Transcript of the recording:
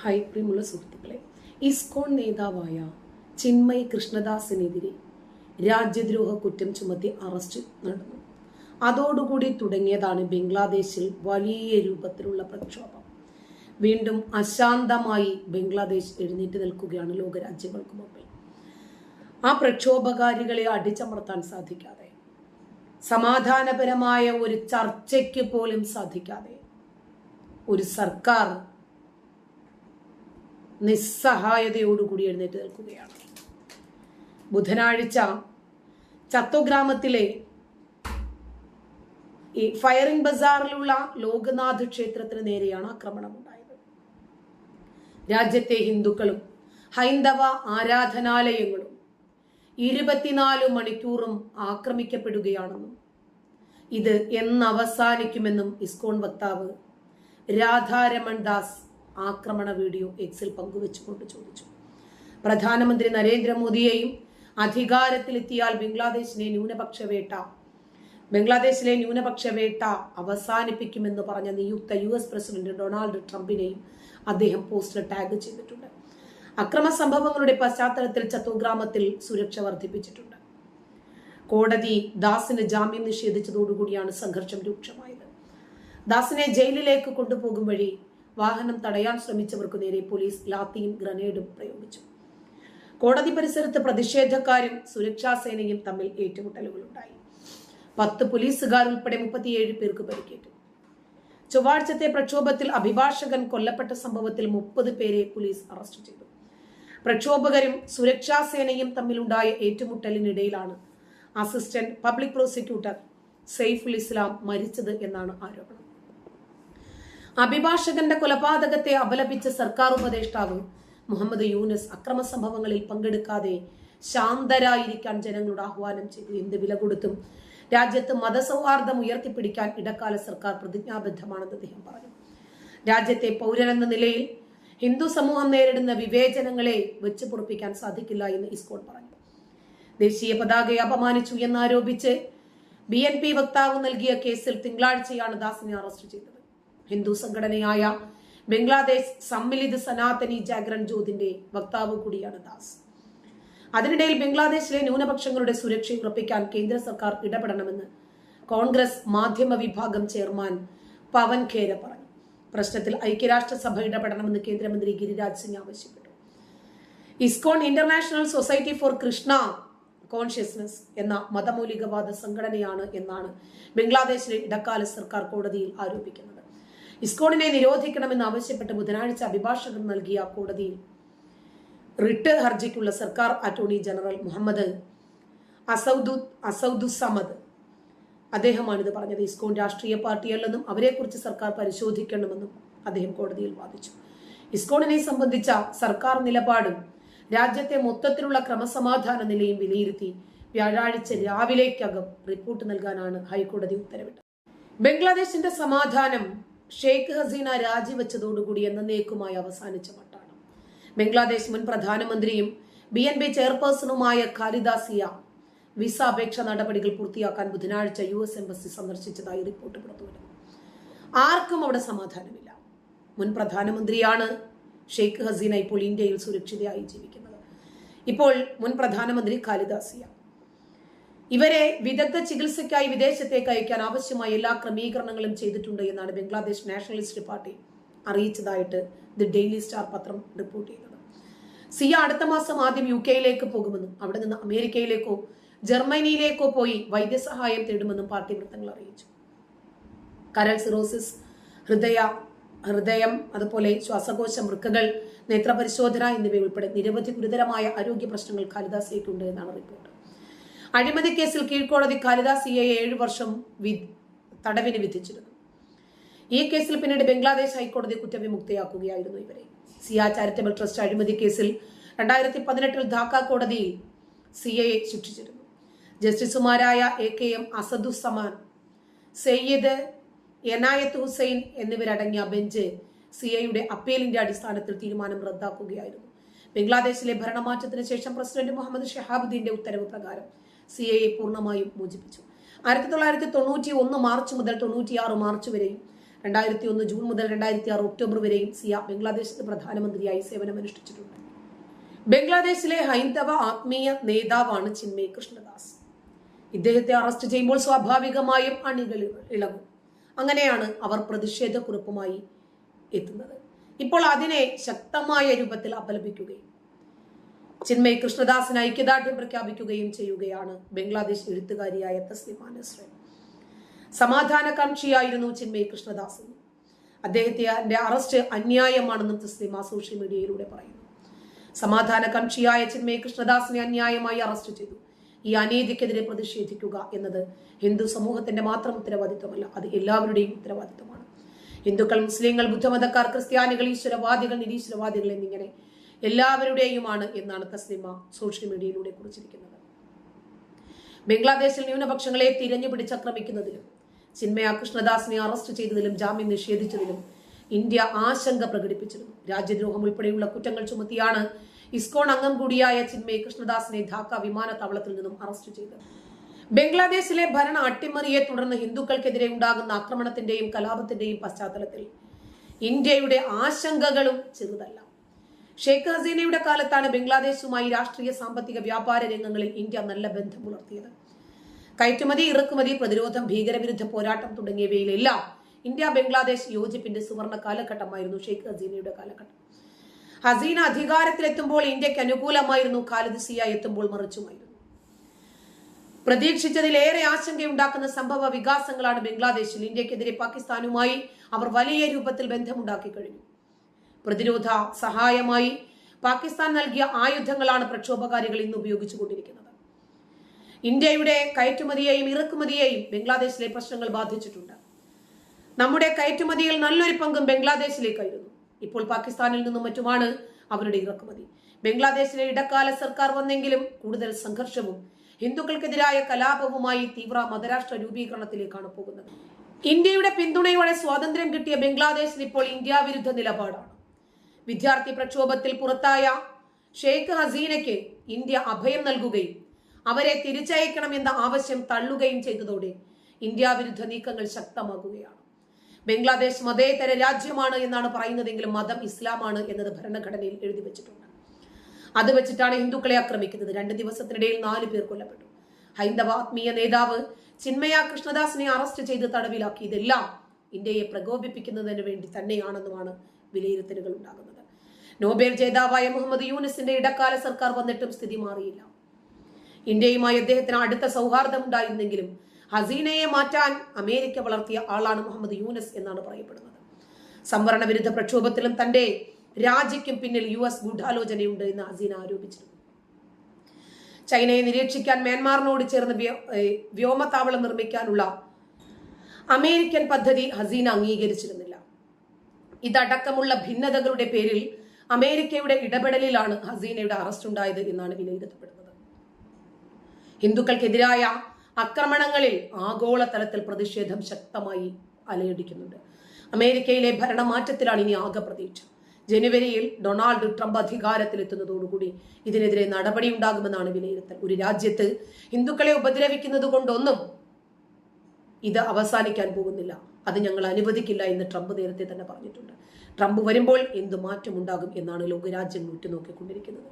Hi പ്രിയമുള്ള സുഹൃത്തുക്കളെ, ഇസ്കോൺ നേതാവായ ചിന്മയ് കൃഷ്ണദാസിനെതിരെ രാജ്യദ്രോഹ കുറ്റം ചുമത്തി അറസ്റ്റ് നടന്നു. അതോടുകൂടി തുടങ്ങിയതാണ് ബംഗ്ലാദേശിൽ വലിയ രൂപത്തിലുള്ള പ്രക്ഷോഭം. വീണ്ടും അശാന്തമായി ബംഗ്ലാദേശ് എഴുന്നേറ്റ് നിൽക്കുകയാണ് ലോകരാജ്യങ്ങൾക്ക് മുമ്പിൽ. ആ പ്രക്ഷോഭകാരികളെ അടിച്ചമർത്താൻ സാധിക്കാതെ, സമാധാനപരമായ ഒരു ചർച്ചയ്ക്ക് പോലും സാധിക്കാതെ ഒരു സർക്കാർ നിസ്സഹായതയോടുകൂടി എഴുന്നേറ്റ് നിൽക്കുകയാണ്. ബുധനാഴ്ച ചത്തോഗ്രാമത്തിലെ ഈ ഫയറിംഗ് ബസാറിലുള്ള ലോകനാഥ് ക്ഷേത്രത്തിന് നേരെയാണ് ആക്രമണം ഉണ്ടായത്. രാജ്യത്തെ ഹിന്ദുക്കളും ഹൈന്ദവ ആരാധനാലയങ്ങളും 24 മണിക്കൂറും ആക്രമിക്കപ്പെടുകയാണെന്നും ഇത് എന്നവസാനിക്കുമെന്നും ഇസ്കോൺ വക്താവ് രാധാരമൺ ദാസ് ആക്രമണ വീഡിയോ എക്സിൽ പങ്കുവെച്ചുകൊണ്ട് ചോദിച്ചു. പ്രധാനമന്ത്രി നരേന്ദ്രമോദിയെയും അധികാരത്തിലെത്തിയാൽ ബംഗ്ലാദേശിലെ ന്യൂനപക്ഷ വേട്ട അവസാനിപ്പിക്കുമെന്ന് പറഞ്ഞ നിയുക്ത US പ്രസിഡന്റ് ഡൊണാൾഡ് ട്രംപിനെയും അദ്ദേഹം പോസ്റ്റിൽ ടാഗ് ചെയ്തിട്ടുണ്ട്. അക്രമ സംഭവങ്ങളുടെ പശ്ചാത്തലത്തിൽ ചത്തോഗ്രാമത്തിൽ സുരക്ഷ വർദ്ധിപ്പിച്ചിട്ടുണ്ട്. കോടതി ദാസിന് ജാമ്യം നിഷേധിച്ചതോടുകൂടിയാണ് സംഘർഷം രൂക്ഷമായത്. ദാസിനെ ജയിലിലേക്ക് കൊണ്ടുപോകും വഴി വാഹനം തടയാൻ ശ്രമിച്ചവർക്കു നേരെ പോലീസ് ലാത്തിയും ഗ്രനേഡും പ്രയോഗിച്ചു. കോടതി പരിസരത്ത് പ്രതിഷേധക്കാരും സുരക്ഷാ സേനയും തമ്മിൽ ഏറ്റുമുട്ടലുകളുണ്ടായി. 10 പോലീസുകാർ ഉൾപ്പെടെ 37 പേർക്ക് പരിക്കേറ്റു. ചൊവ്വാഴ്ചത്തെ പ്രക്ഷോഭത്തിൽ അഭിഭാഷകൻ കൊല്ലപ്പെട്ട സംഭവത്തിൽ 30 പേരെ പോലീസ് അറസ്റ്റ് ചെയ്തു. പ്രക്ഷോഭകരും സുരക്ഷാ സേനയും തമ്മിലുണ്ടായ ഏറ്റുമുട്ടലിനിടയിലാണ് അസിസ്റ്റന്റ് പബ്ലിക് പ്രോസിക്യൂട്ടർ സൈഫുൽ ഇസ്ലാം മരിച്ചത് എന്നാണ് ആരോപണം. അഭിഭാഷകന്റെ കൊലപാതകത്തെ അപലപിച്ച സർക്കാർ ഉപദേഷ്ടാവ് മുഹമ്മദ് യൂനസ് അക്രമ സംഭവങ്ങളിൽ പങ്കെടുക്കാതെ ശാന്തരായിരിക്കാൻ ജനങ്ങളോട് ആഹ്വാനം ചെയ്തു. എന്ത് വില കൊടുത്തും രാജ്യത്ത് മതസൗഹാർദ്ദം ഉയർത്തിപ്പിടിക്കാൻ ഇടക്കാല സർക്കാർ പ്രതിജ്ഞാബദ്ധമാണെന്ന് അദ്ദേഹം പറഞ്ഞു. രാജ്യത്തെ പൗരനെന്ന നിലയിൽ ഹിന്ദു സമൂഹം നേരിടുന്ന വിവേചനങ്ങളെ വെച്ച് പൊറുപ്പിക്കാൻ സാധിക്കില്ല എന്ന് ഇസ്കോൺ പറഞ്ഞു. ദേശീയ പതാകയെ അപമാനിച്ചു എന്നാരോപിച്ച് BNP വക്താവ് നൽകിയ കേസിൽ തിങ്കളാഴ്ചയാണ് ദാസിനെ അറസ്റ്റ് ചെയ്തത്. ഹിന്ദു സംഘടനയായ ബംഗ്ലാദേശ് സമ്മിലിത് സനാതനി ജാഗ്രൻ ജ്യോതിന്റെ വക്താവ് കൂടിയാണ് ദാസ്. അതിനിടയിൽ ബംഗ്ലാദേശിലെ ന്യൂനപക്ഷങ്ങളുടെ സുരക്ഷ ഉറപ്പിക്കാൻ കേന്ദ്ര സർക്കാർ ഇടപെടണമെന്ന് കോൺഗ്രസ് മാധ്യമ വിഭാഗം ചെയർമാൻ പവൻ ഖേര പറഞ്ഞു. പ്രശ്നത്തിൽ ഐക്യരാഷ്ട്രസഭ ഇടപെടണമെന്ന് കേന്ദ്രമന്ത്രി ഗിരിരാജ് സിംഗ് ആവശ്യപ്പെട്ടു. ISKCON international society for Krishna consciousness എന്ന മതമൗലികവാദ സംഘടനയാണ് എന്നാണ് ബംഗ്ലാദേശിലെ ഇടക്കാല സർക്കാർ കോടതിയിൽ ആരോപിക്കുന്നത്. ഇസ്കോണിനെ നിരോധിക്കണമെന്ന് ആവശ്യപ്പെട്ട് ബുധനാഴ്ച അഭിഭാഷകർ നൽകിയ കോടതിയിൽ റിട്ട് ഹർജിക്കുള്ള സർക്കാർ അറ്റോർണി ജനറൽ മുഹമ്മദ് അസൗദുസമദ് അദ്ദേഹമാണിത് പറഞ്ഞത്. ഇസ്കോൺ രാഷ്ട്രീയ പാർട്ടിയല്ലെന്നും അവരെക്കുറിച്ച് സർക്കാർ പരിശോധിക്കണമെന്നും അദ്ദേഹം കോടതിയിൽ വാദിച്ചു. ഇസ്കോണിനെ സംബന്ധിച്ച സർക്കാർ നിലപാടും രാജ്യത്തെ മൊത്തത്തിലുള്ള ക്രമസമാധാന നിലയും വിലയിരുത്തി വ്യാഴാഴ്ച രാവിലേക്കകം റിപ്പോർട്ട് നൽകാനാണ് ഹൈക്കോടതി ഉത്തരവിട്ടത്. ബംഗ്ലാദേശിന്റെ സമാധാനം ഷെയ്ഖ് ഹസീന രാജിവെച്ചതോടുകൂടി എന്നേക്കുമായി അവസാനിച്ച മട്ടാണ്. ബംഗ്ലാദേശ് മുൻ പ്രധാനമന്ത്രിയും BNP ചെയർപേഴ്സണുമായ ഖാലിദ സിയ വിസ അപേക്ഷ നടപടികൾ പൂർത്തിയാക്കാൻ ബുധനാഴ്ച US എംബസി സന്ദർശിച്ചതായി റിപ്പോർട്ട് പുറത്തുവരുന്നു. ആർക്കും അവിടെ സമാധാനമില്ല. മുൻ പ്രധാനമന്ത്രിയാണ് ഷെയ്ഖ് ഹസീന ഇപ്പോൾ ഇന്ത്യയിൽ സുരക്ഷിതയായി ജീവിക്കുന്നത്. ഇപ്പോൾ മുൻ പ്രധാനമന്ത്രി ഖാലിദ സിയ ഇവരെ വിദഗ്ധ ചികിത്സയ്ക്കായി വിദേശത്തേക്ക് അയക്കാൻ ആവശ്യമായ എല്ലാ ക്രമീകരണങ്ങളും ചെയ്തിട്ടുണ്ട് എന്നാണ് ബംഗ്ലാദേശ് നാഷണലിസ്റ്റ് പാർട്ടി അറിയിച്ചതായിട്ട് ദി ഡെയിലി സ്റ്റാർ പത്രം റിപ്പോർട്ട് ചെയ്തത്. സിയ അടുത്ത മാസം ആദ്യം UK പോകുമെന്നും അവിടെ നിന്ന് അമേരിക്കയിലേക്കോ ജർമ്മനിയിലേക്കോ പോയി വൈദ്യസഹായം തേടുമെന്നും പാർട്ടി വൃത്തങ്ങൾ അറിയിച്ചു. കരൾ സിറോസിസ്, ഹൃദയം, അതുപോലെ ശ്വാസകോശം, വൃക്കകൾ, നേത്രപരിശോധന എന്നിവ ഉൾപ്പെടെ നിരവധി ഗുരുതരമായ ആരോഗ്യ പ്രശ്നങ്ങൾ ഖാലിദ സിയയ്ക്കുണ്ട് എന്നാണ് റിപ്പോർട്ട്. അഴിമതി കേസിൽ കീഴ്ക്കോടതി ഖാലിദ സിയയെ 7 വർഷം തടവിന് വിധിച്ചിരുന്നു. ഈ കേസിൽ പിന്നീട് ബംഗ്ലാദേശ് ഹൈക്കോടതി കുറ്റവിമുക്തയാക്കുകയായിരുന്നു ഇവരെ. സിയ ചാരിറ്റബിൾ ട്രസ്റ്റ് അഴിമതി കേസിൽ 2018 ധാക്ക കോടതിയിൽ സിയയെ ശിക്ഷിച്ചിരുന്നു. ജസ്റ്റിസുമാരായ AKM അസദുസ്സമാൻ, സയ്യിദ് എനായത്ത് ഹുസൈൻ എന്നിവരടങ്ങിയ ബെഞ്ച് സിയയുടെ അപ്പീലിന്റെ അടിസ്ഥാനത്തിൽ തീരുമാനം റദ്ദാക്കുകയായിരുന്നു. ബംഗ്ലാദേശിലെ ഭരണമാറ്റത്തിന് ശേഷം പ്രസിഡന്റ് മുഹമ്മദ് ഷഹാബുദ്ദീന്റെ ഉത്തരവ് പ്രകാരം സിയയെ പൂർണ്ണമായും മോചിപ്പിച്ചു. 1991 മാർച്ച് മുതൽ 96 മാർച്ച് വരെയും 2001 ജൂൺ മുതൽ 2006 ഒക്ടോബർ വരെയും സിയ ബംഗ്ലാദേശിലെ പ്രധാനമന്ത്രിയായി സേവനമനുഷ്ഠിച്ചിട്ടുണ്ട്. ബംഗ്ലാദേശിലെ ഹൈന്ദവ ആത്മീയ നേതാവാണ് ചിന്മയ് കൃഷ്ണദാസ്. ഇദ്ദേഹത്തെ അറസ്റ്റ് ചെയ്യുമ്പോൾ സ്വാഭാവികമായും അണികൾ ഇളകും. അങ്ങനെയാണ് അവർ പ്രതിഷേധക്കുറിപ്പുമായി എത്തുന്നത്. ഇപ്പോൾ അതിനെ ശക്തമായ രൂപത്തിൽ അപലപിക്കുകയും ചിന്മയ് കൃഷ്ണദാസിന് ഐക്യദാർഢ്യം പ്രഖ്യാപിക്കുകയും ചെയ്യുകയാണ് ബംഗ്ലാദേശ് എഴുത്തുകാരിയായ തസ്ലിമ നസ്രിൻ. സമാധാനകാംക്ഷിയായിരുന്നു ചിന്മയ് കൃഷ്ണദാസ്. അദ്ദേഹത്തിന്റെ അറസ്റ്റ് അന്യായമാണെന്നും തസ്ലിമ സോഷ്യൽ മീഡിയയിലൂടെ പറയുന്നു. സമാധാനകാംക്ഷിയായ ചിന്മയ് കൃഷ്ണദാസിനെ അന്യായമായി അറസ്റ്റ് ചെയ്തു. ഈ അനീതിക്കെതിരെ പ്രതിഷേധിക്കുക എന്നത് ഹിന്ദു സമൂഹത്തിന്റെ മാത്രം ഉത്തരവാദിത്വമല്ല, അത് എല്ലാവരുടെയും ഉത്തരവാദിത്വമാണ്. ഹിന്ദുക്കൾ, മുസ്ലിങ്ങൾ, ബുദ്ധമതക്കാർ, ക്രിസ്ത്യാനികൾ, ഈശ്വരവാദികൾ, നിരീശ്വരവാദികൾ എന്നിങ്ങനെ എല്ലാവരുടെയുമാണ് എന്നാണ് തസ്ലിമ സോഷ്യൽ മീഡിയയിലൂടെ കുറിച്ചിരിക്കുന്നത്. ബംഗ്ലാദേശിൽ ന്യൂനപക്ഷങ്ങളെ തിരഞ്ഞു പിടിച്ചക്രമിക്കുന്നതിലും ചിന്മയ കൃഷ്ണദാസിനെ അറസ്റ്റ് ചെയ്തതിലും ജാമ്യം നിഷേധിച്ചതിലും ഇന്ത്യ ആശങ്ക പ്രകടിപ്പിച്ചിരുന്നു. രാജ്യദ്രോഹം ഉൾപ്പെടെയുള്ള കുറ്റങ്ങൾ ചുമത്തിയാണ് ഇസ്കോൺ അംഗം കൂടിയായ ചിന്മയ് കൃഷ്ണദാസിനെ ധാക്ക വിമാനത്താവളത്തിൽ നിന്നും അറസ്റ്റ് ചെയ്തത്. ബംഗ്ലാദേശിലെ ഭരണ അട്ടിമറിയെ തുടർന്ന് ഹിന്ദുക്കൾക്കെതിരെ ഉണ്ടാകുന്ന ആക്രമണത്തിന്റെയും കലാപത്തിന്റെയും പശ്ചാത്തലത്തിൽ ഇന്ത്യയുടെ ആശങ്കകളും ചെറുതല്ല. ഷെയ്ഖ് ഹസീനയുടെ കാലത്താണ് ബംഗ്ലാദേശുമായി രാഷ്ട്രീയ, സാമ്പത്തിക, വ്യാപാര രംഗങ്ങളിൽ ഇന്ത്യ നല്ല ബന്ധം പുലർത്തിയത്. കയറ്റുമതി, ഇറക്കുമതി, പ്രതിരോധം, ഭീകരവിരുദ്ധ പോരാട്ടം തുടങ്ങിയവയിലെല്ലാം ഇന്ത്യ ബംഗ്ലാദേശ് യോജിപ്പിന്റെ സുവർണ കാലഘട്ടമായിരുന്നു ഷെയ്ഖ് ഹസീനയുടെ കാലഘട്ടം. ഹസീന അധികാരത്തിലെത്തുമ്പോൾ ഇന്ത്യക്ക് അനുകൂലമായിരുന്നു, ഖാലിദ് സിയ എത്തുമ്പോൾ മറിച്ചുമായിരുന്നു. പ്രതീക്ഷിച്ചതിലേറെ ആശങ്കയുണ്ടാക്കുന്ന സംഭവ വികാസങ്ങളാണ് ബംഗ്ലാദേശിൽ. ഇന്ത്യക്കെതിരെ പാകിസ്ഥാനുമായി അവർ വലിയ രൂപത്തിൽ ബന്ധമുണ്ടാക്കി കഴിഞ്ഞു. പ്രതിരോധ സഹായമായി പാകിസ്ഥാൻ നൽകിയ ആയുധങ്ങളാണ് പ്രക്ഷോഭകാരികൾ ഇന്ന് ഉപയോഗിച്ചുകൊണ്ടിരിക്കുന്നത്. ഇന്ത്യയുടെ കയറ്റുമതിയെയും ഇറക്കുമതിയെയും ബംഗ്ലാദേശിലെ പ്രശ്നങ്ങൾ ബാധിച്ചിട്ടുണ്ട്. നമ്മുടെ കയറ്റുമതിയിൽ നല്ലൊരു പങ്കും ബംഗ്ലാദേശിലേക്കായിരുന്നു. ഇപ്പോൾ പാകിസ്ഥാനിൽ നിന്നും മറ്റുമാണ് അവരുടെ ഇറക്കുമതി. ബംഗ്ലാദേശിലെ ഇടക്കാല സർക്കാർ വന്നെങ്കിലും കൂടുതൽ സംഘർഷവും ഹിന്ദുക്കൾക്കെതിരായ കലാപവുമായി തീവ്ര മതരാഷ്ട്ര രൂപീകരണത്തിലേക്കാണ് പോകുന്നത്. ഇന്ത്യയുടെ പിന്തുണയോടെ സ്വാതന്ത്ര്യം കിട്ടിയ ബംഗ്ലാദേശിൽ ഇപ്പോൾ ഇന്ത്യ വിരുദ്ധ നിലപാടാണ്. വിദ്യാർത്ഥി പ്രക്ഷോഭത്തിൽ പുറത്തായ ഷെയ്ഖ് ഹസീനയ്ക്ക് ഇന്ത്യ അഭയം നൽകുകയും അവരെ തിരിച്ചയക്കണമെന്ന ആവശ്യം തള്ളുകയും ചെയ്തതോടെ ഇന്ത്യ വിരുദ്ധ നീക്കങ്ങൾ ശക്തമാകുകയാണ്. ബംഗ്ലാദേശ് മതേതര രാജ്യമാണ് എന്നാണ് പറയുന്നതെങ്കിലും മതം ഇസ്ലാമാണ് എന്നത് ഭരണഘടനയിൽ എഴുതി വെച്ചിട്ടുണ്ട്. അത് വെച്ചിട്ടാണ് ഹിന്ദുക്കളെ ആക്രമിക്കുന്നത്. 2 ദിവസത്തിനിടയിൽ 4 പേർ കൊല്ലപ്പെട്ടു. ഹൈന്ദവ ആത്മീയ നേതാവ് ചിന്മയ കൃഷ്ണദാസിനെ അറസ്റ്റ് ചെയ്ത് തടവിലാക്കി. ഇതെല്ലാം ഇന്ത്യയെ പ്രകോപിപ്പിക്കുന്നതിന് വേണ്ടി തന്നെയാണെന്നുമാണ് വിലയിരുത്തലുകൾ ഉണ്ടാകുന്നത്. നോബൽ ജേതാവായ മുഹമ്മദ് യൂനിസിന്റെ ഇടക്കാല സർക്കാർ വന്നിട്ടും സ്ഥിതി മാറിയില്ല. ഇന്ത്യയുമായി അദ്ദേഹത്തിന് അടുത്ത സൗഹാർദ്ദം ഉണ്ടായിരുന്നെങ്കിലും ഹസീനയെ മാറ്റാൻ അമേരിക്ക വളർത്തിയ ആളാണ് മുഹമ്മദ് യൂനിസ് എന്നാണ് പറയപ്പെടുന്നത്. സംവരണ വിരുദ്ധ പ്രക്ഷോഭത്തിലും തന്റെ രാജിക്കും പിന്നിൽ US ഗൂഢാലോചനയുണ്ട് എന്ന് ഹസീന ആരോപിച്ചിരുന്നു. ചൈനയെ നിരീക്ഷിക്കാൻ മ്യാൻമാറിനോട് ചേർന്ന് വ്യോമതാവളം നിർമ്മിക്കാനുള്ള അമേരിക്കൻ പദ്ധതി ഹസീന അംഗീകരിച്ചിരുന്നില്ല. ഇതടക്കമുള്ള ഭിന്നതകളുടെ പേരിൽ അമേരിക്കയുടെ ഇടപെടലിലാണ് ഹസീനയുടെ അറസ്റ്റ് ഉണ്ടായത് എന്നാണ് വിലയിരുത്തപ്പെടുന്നത്. ഹിന്ദുക്കൾക്കെതിരായ ആക്രമണങ്ങളിൽ ആഗോളതലത്തിൽ പ്രതിഷേധം ശക്തമായി അലയടിക്കുന്നുണ്ട്. അമേരിക്കയിലെ ഭരണമാറ്റത്തിലാണ് ഇനി ആകെ പ്രതീക്ഷ. ജനുവരിയിൽ ഡൊണാൾഡ് ട്രംപ് അധികാരത്തിലെത്തുന്നതോടുകൂടി ഇതിനെതിരെ നടപടി ഉണ്ടാകുമെന്നാണ് വിലയിരുത്തൽ. ഒരു രാജ്യത്ത് ഹിന്ദുക്കളെ ഉപദ്രവിക്കുന്നത് കൊണ്ടൊന്നും ഇത് അവസാനിക്കാൻ പോകുന്നില്ല. അത് ഞങ്ങൾ അനുവദിക്കില്ല എന്ന് ട്രംപ് നേരത്തെ തന്നെ പറഞ്ഞിട്ടുണ്ട്. ട്രംപ് വരുമ്പോൾ എന്ത് മാറ്റമുണ്ടാകും എന്നാണ് ലോകരാജ്യങ്ങൾ ഉറ്റുനോക്കിക്കൊണ്ടിരിക്കുന്നത്.